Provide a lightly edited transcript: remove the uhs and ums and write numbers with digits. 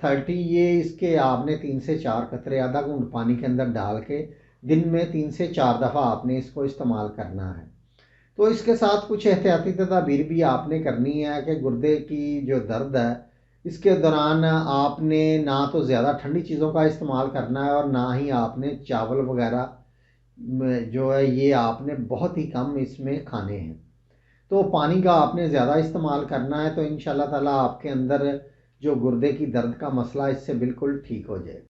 30 ये इसके आपने 3 से 4 कतरे आधा घूंट पानी के अंदर डाल के दिन में 3 से 4 दफ़ा आपने इसको इस्तेमाल करना है। तो इसके साथ कुछ एहतियाती तदाबीर भी आपने करनी है कि गुर्दे की जो दर्द है इसके दौरान आपने ना तो ज़्यादा ठंडी चीज़ों का इस्तेमाल करना है और ना ही आपने चावल वगैरह जो है ये आपने बहुत ही कम इसमें खाने हैं। तो पानी का आपने ज़्यादा इस्तेमाल करना है, तो इंशाल्लाह ताला आपके अंदर जो गुर्दे की दर्द का मसला इससे बिल्कुल ठीक हो जाए।